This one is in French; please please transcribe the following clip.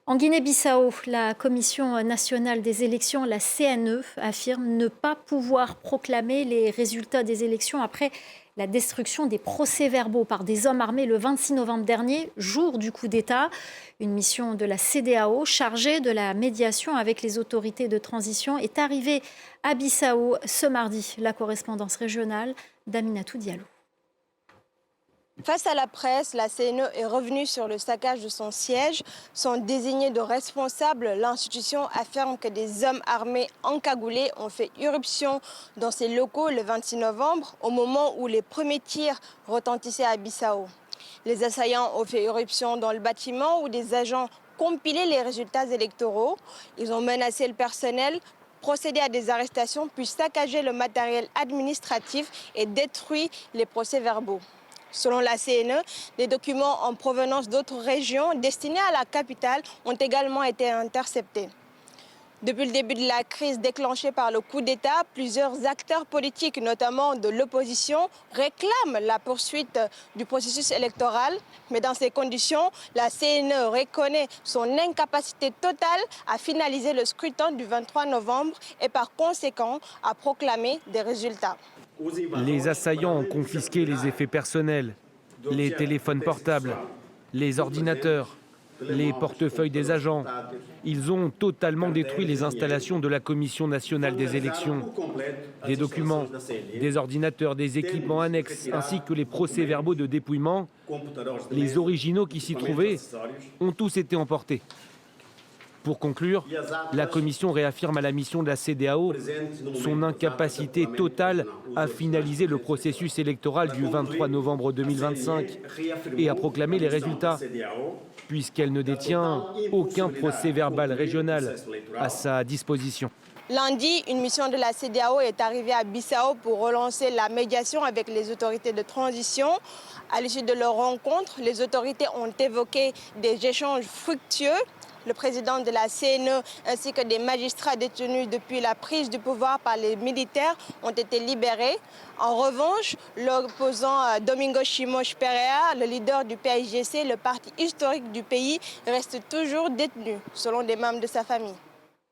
En Guinée-Bissau, la Commission nationale des élections, la CNE, affirme ne pas pouvoir proclamer les résultats des élections après la destruction des procès-verbaux par des hommes armés le 26 novembre dernier, jour du coup d'État. Une mission de la CEDEAO chargée de la médiation avec les autorités de transition est arrivée à Bissau ce mardi. La correspondance régionale d'Aminatou Diallo. Face à la presse, la CNE est revenue sur le saccage de son siège. Sont désignés de responsables. L'institution affirme que des hommes armés encagoulés ont fait irruption dans ses locaux le 26 novembre, au moment où les premiers tirs retentissaient à Bissau. Les assaillants ont fait irruption dans le bâtiment où des agents compilaient les résultats électoraux. Ils ont menacé le personnel, procédé à des arrestations, puis saccagé le matériel administratif et détruit les procès-verbaux. Selon la CNE, des documents en provenance d'autres régions destinés à la capitale ont également été interceptés. Depuis le début de la crise déclenchée par le coup d'État, plusieurs acteurs politiques, notamment de l'opposition, réclament la poursuite du processus électoral. Mais dans ces conditions, la CNE reconnaît son incapacité totale à finaliser le scrutin du 23 novembre et par conséquent à proclamer des résultats. Les assaillants ont confisqué les effets personnels, les téléphones portables, les ordinateurs, les portefeuilles des agents. Ils ont totalement détruit les installations de la Commission nationale des élections. Des documents, des ordinateurs, des équipements annexes, ainsi que les procès-verbaux de dépouillement, les originaux qui s'y trouvaient, ont tous été emportés. Pour conclure, la Commission réaffirme à la mission de la CEDEAO son incapacité totale à finaliser le processus électoral du 23 novembre 2025 et à proclamer les résultats, puisqu'elle ne détient aucun procès-verbal régional à sa disposition. Lundi, une mission de la CEDEAO est arrivée à Bissau pour relancer la médiation avec les autorités de transition. À l'issue de leur rencontre, les autorités ont évoqué des échanges fructueux. Le président de la CNE ainsi que des magistrats détenus depuis la prise du pouvoir par les militaires ont été libérés. En revanche, l'opposant Domingos Simões Pereira, le leader du PAIGC, le parti historique du pays, reste toujours détenu, selon des membres de sa famille.